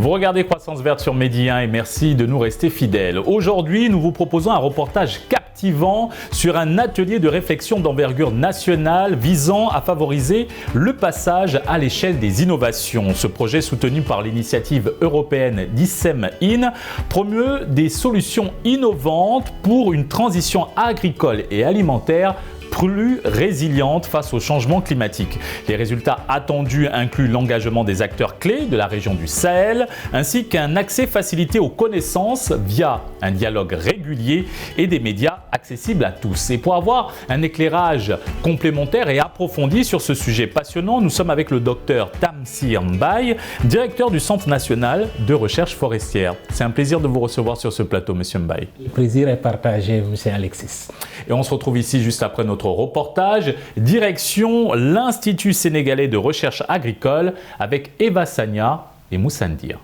Vous regardez Croissance Verte sur Medi 1 et merci de nous rester fidèles. Aujourd'hui, nous vous proposons un reportage captivant sur un atelier de réflexion d'envergure nationale visant à favoriser le passage à l'échelle des innovations. Ce projet, soutenu par l'initiative européenne d'ISEM-IN, promeut des solutions innovantes pour une transition agricole et alimentaire plus résiliente face au changement climatique. Les résultats attendus incluent l'engagement des acteurs clés de la région du Sahel, ainsi qu'un accès facilité aux connaissances via un dialogue régulier et des médias accessibles à tous. Et pour avoir un éclairage complémentaire et approfondi sur ce sujet passionnant, nous sommes avec le docteur Tamsir Mbaye, directeur du Centre national de recherche forestière. C'est un plaisir de vous recevoir sur ce plateau, monsieur Mbaye. Le plaisir est partagé, monsieur Alexis. Et on se retrouve ici juste après notre reportage, direction l'Institut sénégalais de recherche agricole avec Eva Sagna et Moussandir.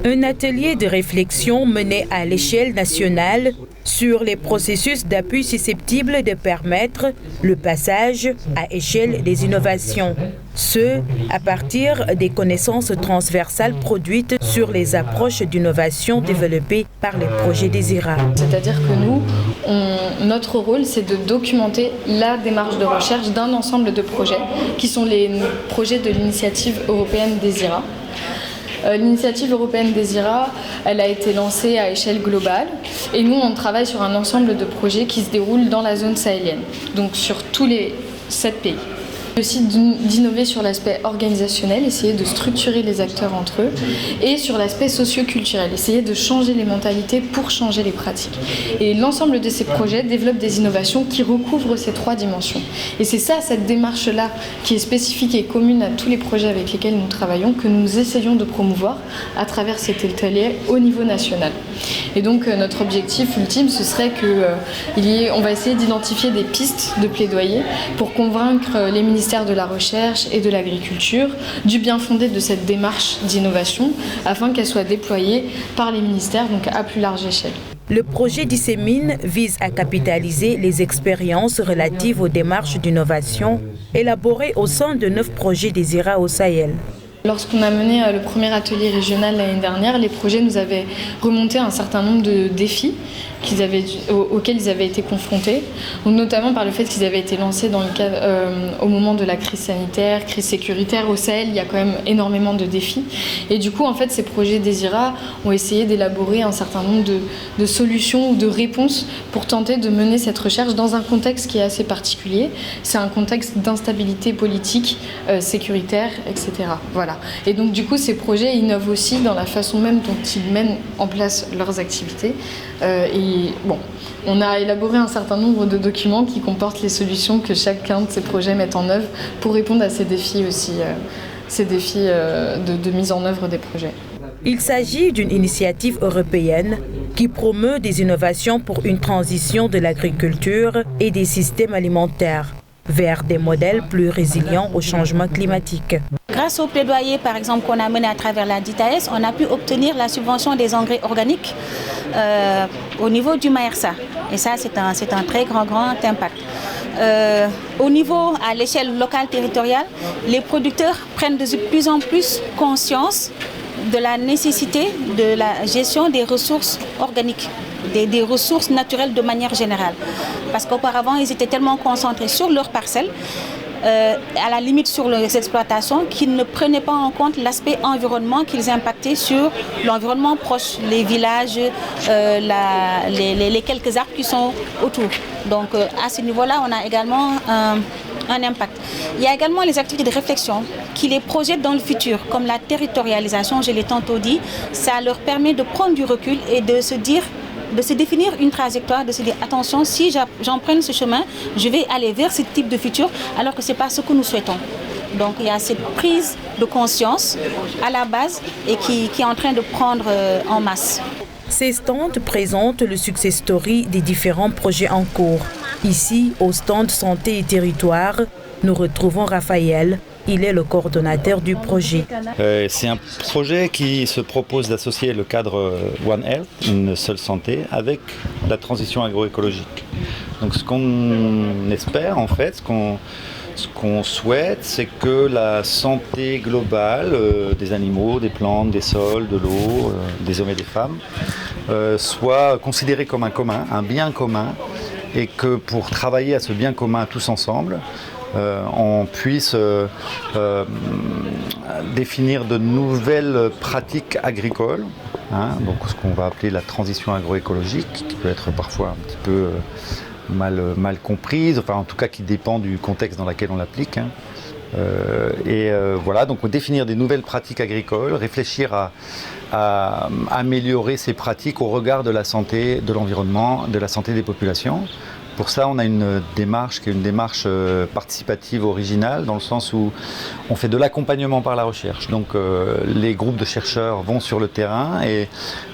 Un atelier de réflexion mené à l'échelle nationale sur les processus d'appui susceptibles de permettre le passage à échelle des innovations. Ce, à partir des connaissances transversales produites sur les approches d'innovation développées par les projets DESIRA. C'est-à-dire que nous, notre rôle, c'est de documenter la démarche de recherche d'un ensemble de projets qui sont les projets de l'initiative européenne DESIRA. L'initiative européenne DESIRA, elle a été lancée à échelle globale et nous, on travaille sur un ensemble de projets qui se déroulent dans la zone sahélienne, donc sur tous les 7 pays. Aussi d'innover sur l'aspect organisationnel, essayer de structurer les acteurs entre eux, et sur l'aspect socio-culturel, essayer de changer les mentalités pour changer les pratiques. Et l'ensemble de ces projets développent des innovations qui recouvrent ces 3 dimensions. Et c'est ça, cette démarche-là, qui est spécifique et commune à tous les projets avec lesquels nous travaillons, que nous essayons de promouvoir à travers cet atelier au niveau national. Et donc notre objectif ultime, ce serait qu'on va essayer d'identifier des pistes de plaidoyer pour convaincre les ministères de la Recherche et de l'Agriculture du bien fondé de cette démarche d'innovation afin qu'elle soit déployée par les ministères, donc à plus large échelle. Le projet d'ISEM-IN vise à capitaliser les expériences relatives aux démarches d'innovation élaborées au sein de 9 projets DESIRA au Sahel. Lorsqu'on a mené le premier atelier régional l'année dernière, les projets nous avaient remonté un certain nombre de défis auxquels ils avaient été confrontés, notamment par le fait qu'ils avaient été lancés dans le cadre, au moment de la crise sanitaire, crise sécuritaire au Sahel, il y a quand même énormément de défis. Et du coup, en fait, ces projets DESIRA ont essayé d'élaborer un certain nombre de solutions ou de réponses pour tenter de mener cette recherche dans un contexte qui est assez particulier. C'est un contexte d'instabilité politique, sécuritaire, etc. Voilà. Et donc, du coup, ces projets innovent aussi dans la façon même dont ils mènent en place leurs activités. On a élaboré un certain nombre de documents qui comportent les solutions que chacun de ces projets met en œuvre pour répondre à ces défis aussi, de mise en œuvre des projets. Il s'agit d'une initiative européenne qui promeut des innovations pour une transition de l'agriculture et des systèmes alimentaires vers des modèles plus résilients au changement climatique. Grâce au plaidoyer, par exemple, qu'on a mené à travers la DITAES, on a pu obtenir la subvention des engrais organiques au niveau du MAERSA. Et ça, c'est un très grand impact. Au niveau, à l'échelle locale territoriale, les producteurs prennent de plus en plus conscience de la nécessité de la gestion des ressources organiques, des ressources naturelles de manière générale. Parce qu'auparavant, ils étaient tellement concentrés sur leurs parcelles, à la limite sur les exploitations, qu'ils ne prenaient pas en compte l'aspect environnement qu'ils impactaient sur l'environnement proche, les villages, les quelques arbres qui sont autour. Donc à ce niveau-là, on a également un impact. Il y a également les activités de réflexion qui les projettent dans le futur, comme la territorialisation, je l'ai tantôt dit. Ça leur permet de prendre du recul et de se définir une trajectoire, de se dire attention, si j'emprunte ce chemin, je vais aller vers ce type de futur, alors que ce n'est pas ce que nous souhaitons. Donc il y a cette prise de conscience à la base et qui est en train de prendre en masse. Ces stands présentent le success story des différents projets en cours. Ici, au stand Santé et Territoire, nous retrouvons Raphaël. Il est le coordonnateur du projet. C'est un projet qui se propose d'associer le cadre One Health, une seule santé, avec la transition agroécologique. Donc ce qu'on espère en fait, Ce qu'on souhaite, c'est que la santé globale des animaux, des plantes, des sols, de l'eau, des hommes et des femmes, soit considérée comme un commun, un bien commun, et que pour travailler à ce bien commun tous ensemble, on puisse définir de nouvelles pratiques agricoles, donc ce qu'on va appeler la transition agroécologique, qui peut être parfois un petit peu mal comprise, enfin en tout cas qui dépend du contexte dans lequel on l'applique. Voilà, donc définir des nouvelles pratiques agricoles, réfléchir à améliorer ces pratiques au regard de la santé de l'environnement, de la santé des populations. Pour ça, on a une démarche qui est une démarche participative originale, dans le sens où on fait de l'accompagnement par la recherche. Donc les groupes de chercheurs vont sur le terrain et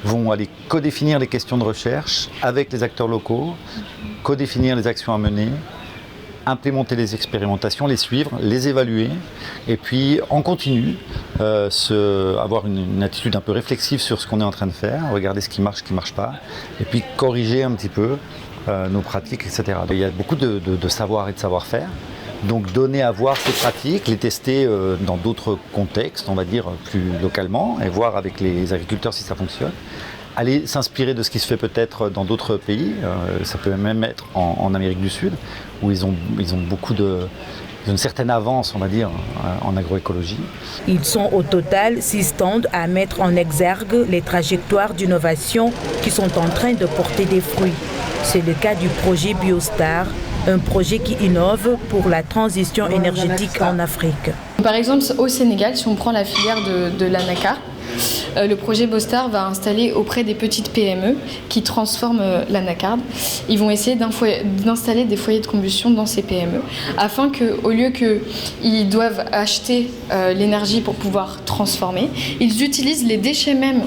vont aller codéfinir les questions de recherche avec les acteurs locaux, codéfinir les actions à mener, implémenter les expérimentations, les suivre, les évaluer, et puis en continu, avoir une attitude un peu réflexive sur ce qu'on est en train de faire, regarder ce qui marche pas, et puis corriger un petit peu nos pratiques, etc. Il y a beaucoup de savoir et de savoir-faire, donc donner à voir ces pratiques, les tester dans d'autres contextes, on va dire plus localement, et voir avec les agriculteurs si ça fonctionne. Aller s'inspirer de ce qui se fait peut-être dans d'autres pays, ça peut même être en Amérique du Sud, où ils ont beaucoup une certaine avance, on va dire, en agroécologie. Ils sont au total 6 stands à mettre en exergue les trajectoires d'innovation qui sont en train de porter des fruits. C'est le cas du projet Biostar, un projet qui innove pour la transition énergétique en Afrique. Par exemple, au Sénégal, si on prend la filière de l'anacarde, le projet Biostar va installer auprès des petites PME qui transforment l'anacarde. Ils vont essayer d'installer des foyers de combustion dans ces PME afin qu'au lieu qu'ils doivent acheter l'énergie pour pouvoir transformer, ils utilisent les déchets même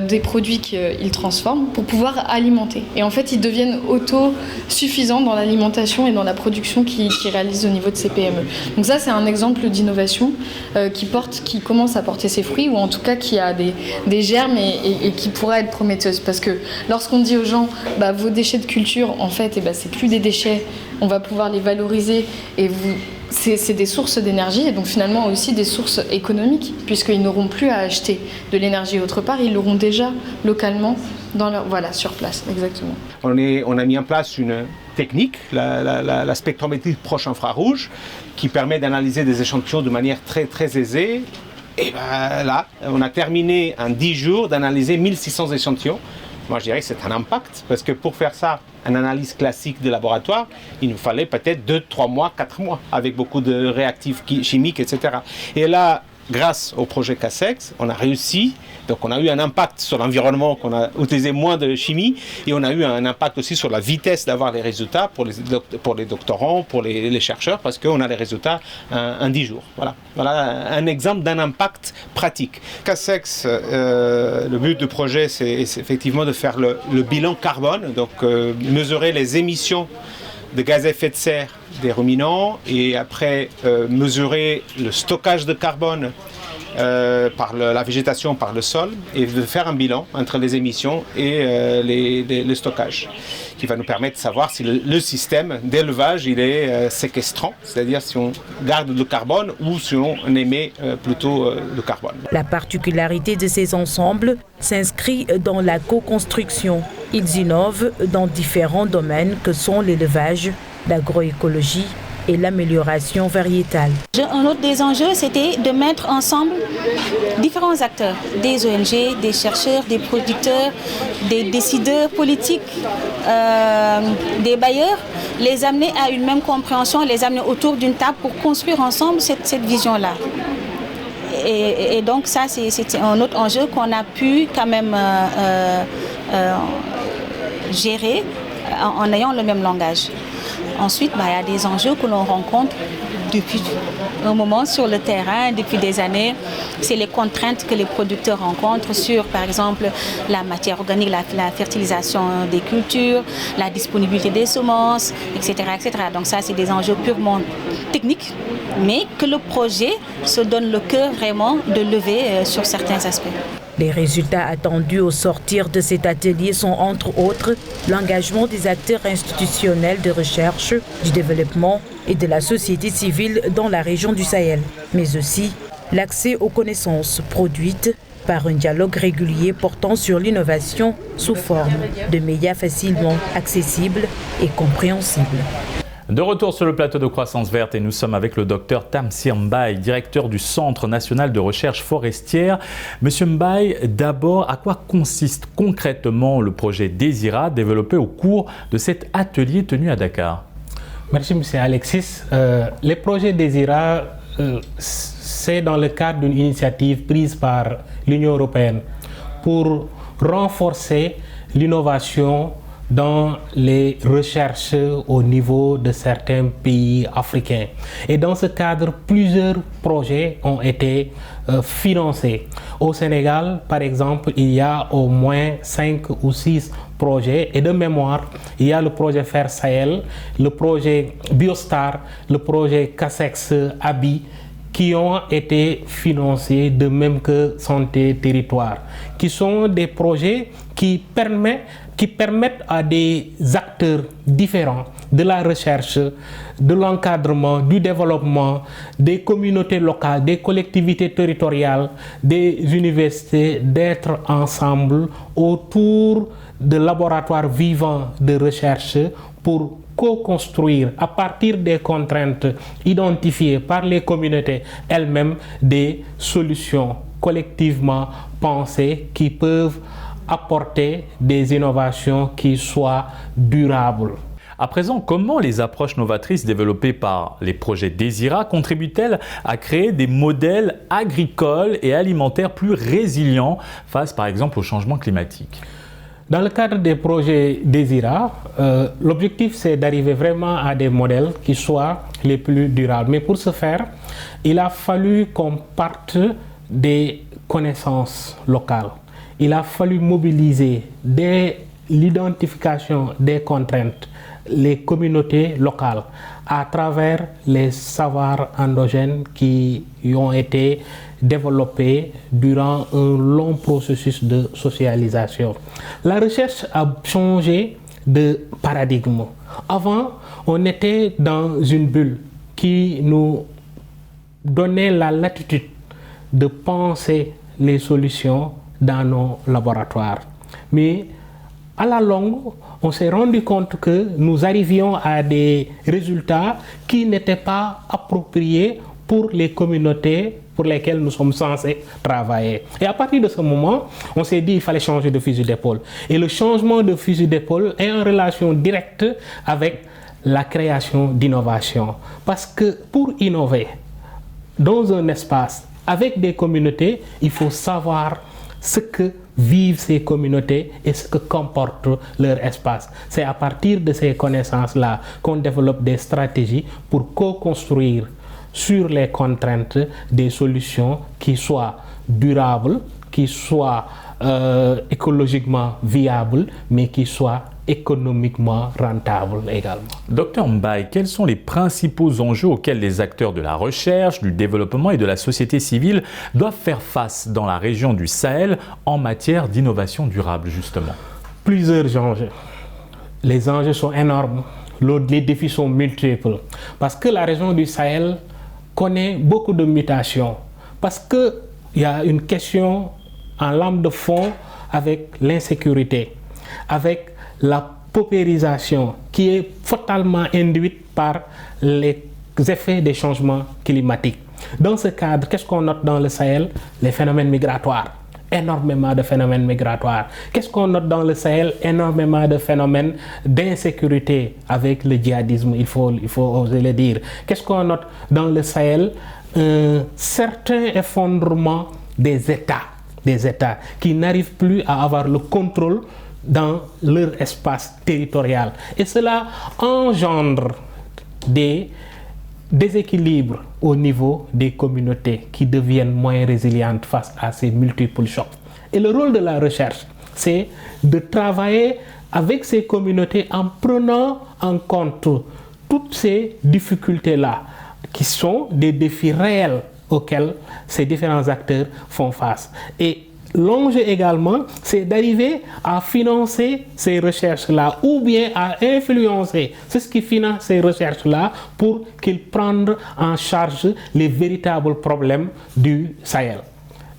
des produits qu'ils transforment pour pouvoir alimenter. Et en fait, ils deviennent autosuffisants dans l'alimentation et dans la production qu'ils réalisent au niveau de ces PME. Donc ça, c'est un exemple d'innovation qui commence à porter ses fruits, ou en tout cas qui a des germes et qui pourrait être prometteuse. Parce que lorsqu'on dit aux gens, vos déchets de culture, en fait, c'est plus des déchets, on va pouvoir les valoriser et c'est des sources d'énergie et donc finalement aussi des sources économiques, puisqu'ils n'auront plus à acheter de l'énergie autre part, ils l'auront déjà localement sur place. Exactement. On a mis en place une technique, la spectrométrie proche infrarouge, qui permet d'analyser des échantillons de manière très très aisée. Et là, on a terminé en 10 jours d'analyser 1600 échantillons. Moi, je dirais que c'est un impact, parce que pour faire ça, une analyse classique de laboratoire, il nous fallait peut-être 2, 3 mois, 4 mois, avec beaucoup de réactifs chimiques, etc. Et là, grâce au projet Cassex, on a réussi. Donc on a eu un impact sur l'environnement, qu'on a utilisé moins de chimie, et on a eu un impact aussi sur la vitesse d'avoir les résultats pour les doctorants, pour les chercheurs, parce qu'on a les résultats en 10 jours. Voilà un exemple d'un impact pratique. Cassex, le but du projet, c'est effectivement de faire le bilan carbone, donc mesurer les émissions de gaz à effet de serre des ruminants, et après mesurer le stockage de carbone par la végétation, par le sol, et de faire un bilan entre les émissions et le stockage, qui va nous permettre de savoir si le système d'élevage il est séquestrant, c'est-à-dire si on garde le carbone ou si on émet plutôt le carbone. La particularité de ces ensembles s'inscrit dans la co-construction. Ils innovent dans différents domaines que sont l'élevage, l'agroécologie et l'amélioration variétale. Un autre des enjeux, c'était de mettre ensemble différents acteurs, des ONG, des chercheurs, des producteurs, des décideurs politiques, des bailleurs, les amener à une même compréhension, les amener autour d'une table pour construire ensemble cette vision-là. Et donc ça, c'était un autre enjeu qu'on a pu quand même gérer en ayant le même langage. Ensuite, il y a des enjeux que l'on rencontre depuis un moment sur le terrain, depuis des années. C'est les contraintes que les producteurs rencontrent sur, par exemple, la matière organique, la fertilisation des cultures, la disponibilité des semences, etc., etc. Donc ça, c'est des enjeux purement technique, mais que le projet se donne le cœur vraiment de lever sur certains aspects. Les résultats attendus au sortir de cet atelier sont entre autres l'engagement des acteurs institutionnels de recherche, du développement et de la société civile dans la région du Sahel, mais aussi l'accès aux connaissances produites par un dialogue régulier portant sur l'innovation sous forme de médias facilement accessibles et compréhensibles. De retour sur le plateau de Croissance Verte et nous sommes avec le docteur Tamsir Mbaye, directeur du Centre national de recherche forestière. Monsieur Mbaye, d'abord, à quoi consiste concrètement le projet Désira développé au cours de cet atelier tenu à Dakar? Merci monsieur Alexis. Le projet Désira, c'est dans le cadre d'une initiative prise par l'Union européenne pour renforcer l'innovation dans les recherches au niveau de certains pays africains. Et dans ce cadre, plusieurs projets ont été financés. Au Sénégal, par exemple, il y a au moins 5 ou 6 projets. Et de mémoire, il y a le projet Fer Sahel, le projet Biostar, le projet Cassex Abi, qui ont été financés, de même que Santé Territoire, qui sont des projets qui permettent à des acteurs différents de la recherche, de l'encadrement, du développement, des communautés locales, des collectivités territoriales, des universités, d'être ensemble autour de laboratoires vivants de recherche pour co-construire à partir des contraintes identifiées par les communautés elles-mêmes des solutions collectivement pensées qui peuvent apporter des innovations qui soient durables. À présent, comment les approches novatrices développées par les projets Désira contribuent-elles à créer des modèles agricoles et alimentaires plus résilients face par exemple au changement climatique? Dans le cadre des projets Désira, l'objectif c'est d'arriver vraiment à des modèles qui soient les plus durables. Mais pour ce faire, il a fallu qu'on parte des connaissances locales. Il a fallu mobiliser dès l'identification des contraintes les communautés locales à travers les savoirs endogènes qui ont été développés durant un long processus de socialisation. La recherche a changé de paradigme. Avant, on était dans une bulle qui nous donnait la latitude de penser les solutions dans nos laboratoires. Mais à la longue, on s'est rendu compte que nous arrivions à des résultats qui n'étaient pas appropriés pour les communautés pour lesquelles nous sommes censés travailler. Et à partir de ce moment, on s'est dit qu'il fallait changer de fusil d'épaule. Et le changement de fusil d'épaule est en relation directe avec la création d'innovation. Parce que pour innover dans un espace avec des communautés, il faut savoir ce que vivent ces communautés et ce que comporte leur espace. C'est à partir de ces connaissances-là qu'on développe des stratégies pour co-construire sur les contraintes des solutions qui soient durables, qui soient écologiquement viables, mais qui soient économiquement rentables également. Docteur Mbaye, quels sont les principaux enjeux auxquels les acteurs de la recherche, du développement et de la société civile doivent faire face dans la région du Sahel en matière d'innovation durable, justement? Plusieurs enjeux. Les enjeux sont énormes, les défis sont multiples, parce que la région du Sahel connaît beaucoup de mutations, parce qu'il y a une question en lame de fond avec l'insécurité, avec la paupérisation qui est fatalement induite par les effets des changements climatiques. Dans ce cadre, qu'est-ce qu'on note dans le Sahel? Les phénomènes migratoires. Énormément de phénomènes migratoires. Qu'est-ce qu'on note dans le Sahel? Énormément de phénomènes d'insécurité avec le djihadisme, il faut oser le dire. Qu'est-ce qu'on note dans le Sahel? Un certain effondrement des États qui n'arrivent plus à avoir le contrôle dans leur espace territorial. Et cela engendre des déséquilibres au niveau des communautés qui deviennent moins résilientes face à ces multiples chocs. Et le rôle de la recherche, c'est de travailler avec ces communautés en prenant en compte toutes ces difficultés-là, qui sont des défis réels auxquels ces différents acteurs font face. Et l'enjeu également, c'est d'arriver à financer ces recherches-là ou bien à influencer ceux qui financent ces recherches-là pour qu'ils prennent en charge les véritables problèmes du Sahel.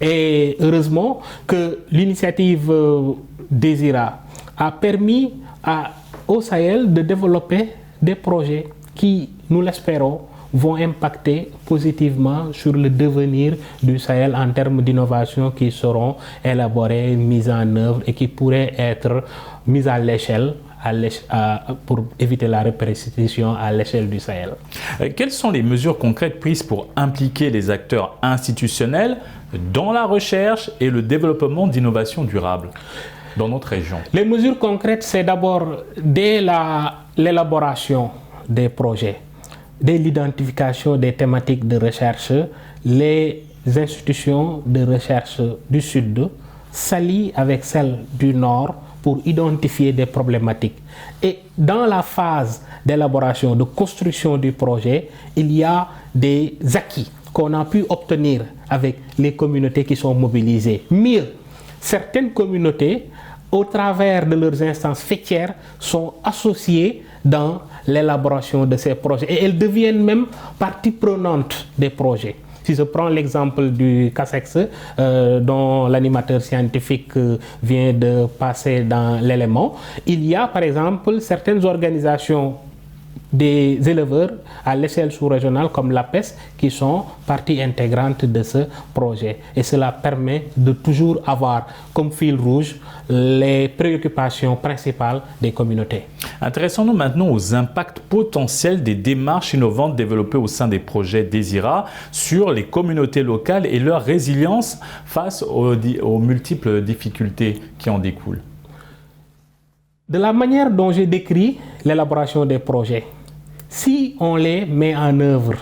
Et heureusement que l'initiative Désira a permis au Sahel de développer des projets qui, nous l'espérons, vont impacter positivement sur le devenir du Sahel en termes d'innovation qui seront élaborées, mises en œuvre et qui pourraient être mises à l'échelle pour éviter la répétition à l'échelle du Sahel. Quelles sont les mesures concrètes prises pour impliquer les acteurs institutionnels dans la recherche et le développement d'innovations durables dans notre région? Les mesures concrètes, c'est d'abord dès l'élaboration des projets, dès l'identification des thématiques de recherche, les institutions de recherche du Sud s'allient avec celles du Nord pour identifier des problématiques. Et dans la phase d'élaboration, de construction du projet, il y a des acquis qu'on a pu obtenir avec les communautés qui sont mobilisées. Mieux, certaines communautés, au travers de leurs instances faîtières, sont associées dans l'élaboration de ces projets. Et elles deviennent même partie prenante des projets. Si je prends l'exemple du CASEX, dont l'animateur scientifique vient de passer dans l'élément, il y a par exemple certaines organisations des éleveurs à l'échelle sous-régionale comme l'APES qui sont partie intégrante de ce projet. Et cela permet de toujours avoir comme fil rouge les préoccupations principales des communautés. Intéressons-nous maintenant aux impacts potentiels des démarches innovantes développées au sein des projets Désira sur les communautés locales et leur résilience face aux multiples difficultés qui en découlent. De la manière dont j'ai décrit l'élaboration des projets, si on les met en œuvre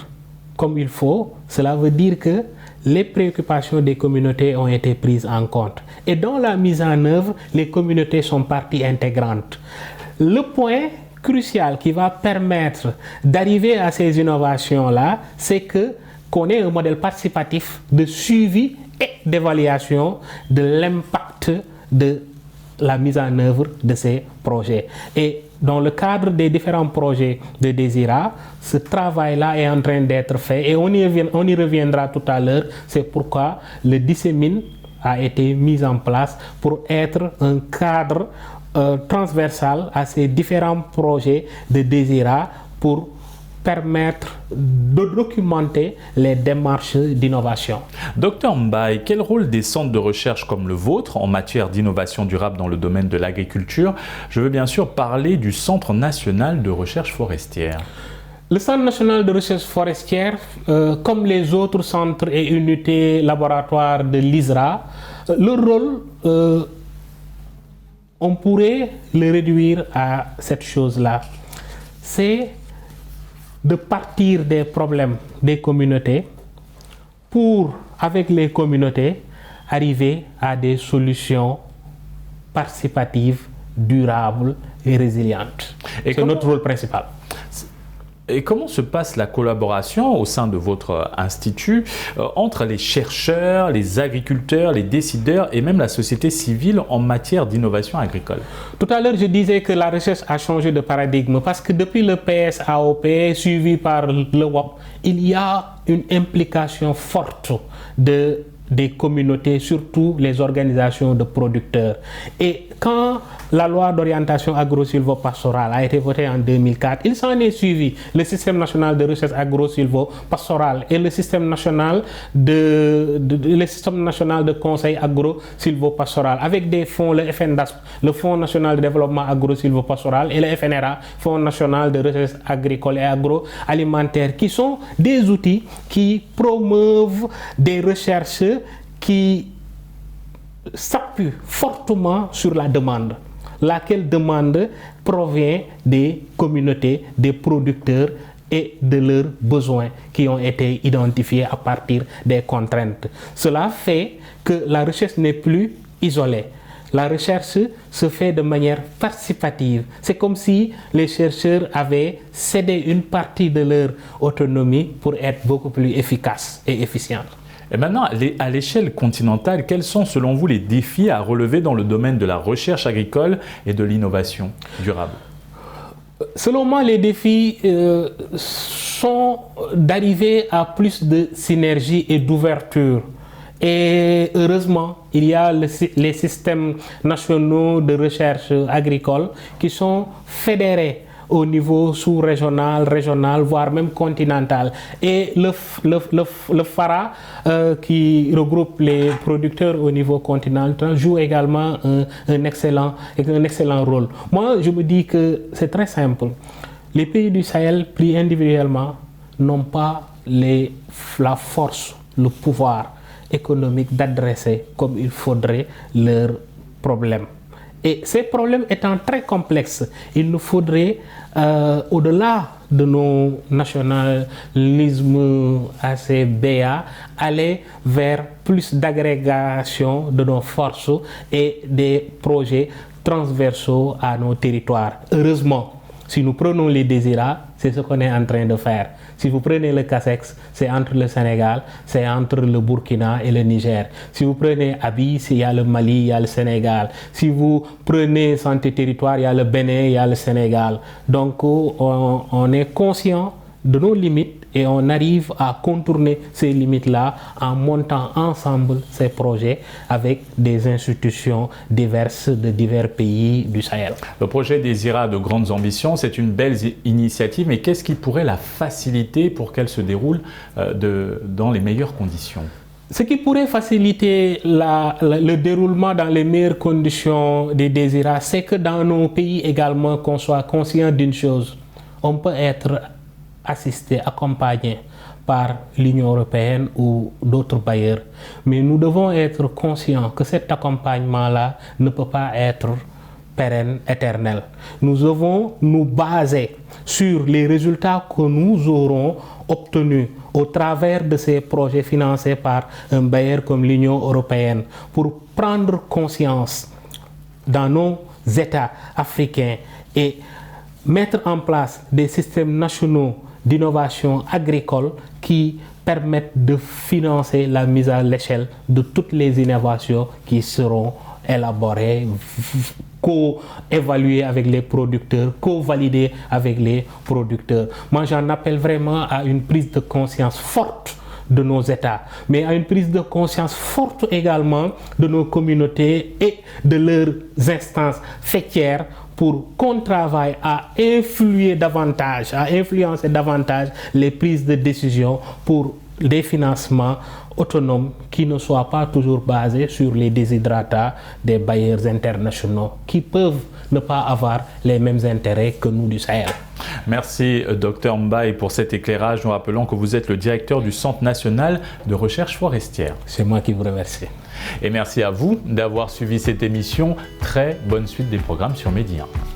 comme il faut, cela veut dire que les préoccupations des communautés ont été prises en compte. Et dans la mise en œuvre, les communautés sont partie intégrante. Le point crucial qui va permettre d'arriver à ces innovations-là, c'est qu'on ait un modèle participatif de suivi et d'évaluation de l'impact de la mise en œuvre de ces projets. Et dans le cadre des différents projets de Désira, ce travail-là est en train d'être fait et on y reviendra tout à l'heure. C'est pourquoi le dissémine a été mis en place pour être un cadre transversal à ces différents projets de Désira pour permettre de documenter les démarches d'innovation. Docteur Mbaye, quel rôle des centres de recherche comme le vôtre en matière d'innovation durable dans le domaine de l'agriculture? Je veux bien sûr parler du Centre national de recherche forestière. Le Centre national de recherche forestière, comme les autres centres et unités laboratoires de l'ISRA, leur rôle, on pourrait le réduire à cette chose-là. C'est de partir des problèmes des communautés pour, avec les communautés, arriver à des solutions participatives, durables et résilientes. C'est notre rôle principal. Et comment se passe la collaboration au sein de votre institut entre les chercheurs, les agriculteurs, les décideurs et même la société civile en matière d'innovation agricole? Tout à l'heure, je disais que la recherche a changé de paradigme parce que depuis le PSAOP, suivi par le WAP, il y a une implication forte des communautés, surtout les organisations de producteurs. Et quand la loi d'orientation agro-silvopastorale a été votée en 2004, il s'en est suivi le système national de recherche agro-silvopastorale et le système national de conseil agro-silvopastoral avec des fonds, le FNDASP, le Fonds national de développement agro-silvopastoral et le FNRA, Fonds national de recherche agricole et agroalimentaire, qui sont des outils qui promeuvent des recherches qui s'appuie fortement sur la demande, laquelle demande provient des communautés, des producteurs et de leurs besoins qui ont été identifiés à partir des contraintes. Cela fait que la recherche n'est plus isolée. La recherche se fait de manière participative. C'est comme si les chercheurs avaient cédé une partie de leur autonomie pour être beaucoup plus efficaces et efficients. Et maintenant, à l'échelle continentale, quels sont selon vous les défis à relever dans le domaine de la recherche agricole et de l'innovation durable? Selon moi, les défis sont d'arriver à plus de synergie et d'ouverture. Et heureusement, il y a les systèmes nationaux de recherche agricole qui sont fédérés au niveau sous-régional, régional, voire même continental. Et le FARA, qui regroupe les producteurs au niveau continental, joue également un excellent rôle. Moi, je me dis que c'est très simple. Les pays du Sahel, pris individuellement, n'ont pas la force, le pouvoir économique d'adresser comme il faudrait leurs problèmes. Et ces problèmes étant très complexes, il nous faudrait, au-delà de nos nationalismes assez béats, aller vers plus d'agrégation de nos forces et des projets transversaux à nos territoires. Heureusement, si nous prenons les Désirats, c'est ce qu'on est en train de faire. Si vous prenez le CASEX, c'est entre le Sénégal, c'est entre le Burkina et le Niger. Si vous prenez Abyss, il y a le Mali, il y a le Sénégal. Si vous prenez Santé Territoire, il y a le Bénin, il y a le Sénégal. Donc on est conscient de nos limites et on arrive à contourner ces limites-là en montant ensemble ces projets avec des institutions diverses de divers pays du Sahel. Le projet Désira a de grandes ambitions, c'est une belle initiative, mais qu'est-ce qui pourrait la faciliter pour qu'elle se déroule dans les meilleures conditions? Ce qui pourrait faciliter le déroulement dans les meilleures conditions des Désira, c'est que dans nos pays également, qu'on soit conscient d'une chose, on peut être assisté, accompagné par l'Union européenne ou d'autres bailleurs. Mais nous devons être conscients que cet accompagnement-là ne peut pas être pérenne, éternel. Nous devons nous baser sur les résultats que nous aurons obtenus au travers de ces projets financés par un bailleur comme l'Union européenne pour prendre conscience dans nos États africains et mettre en place des systèmes nationaux d'innovation agricole qui permettent de financer la mise à l'échelle de toutes les innovations qui seront élaborées, co-évaluées avec les producteurs, co-validées avec les producteurs. Moi, j'en appelle vraiment à une prise de conscience forte de nos États, mais à une prise de conscience forte également de nos communautés et de leurs instances faîtières pour qu'on travaille à influencer davantage les prises de décision pour des financements autonomes qui ne soient pas toujours basés sur les desiderata des bailleurs internationaux qui peuvent ne pas avoir les mêmes intérêts que nous du Sahel. Merci Dr Mbaye pour cet éclairage. Nous rappelons que vous êtes le directeur du Centre national de recherche forestière. C'est moi qui vous remercie. Et merci à vous d'avoir suivi cette émission. Très bonne suite des programmes sur Medi 1.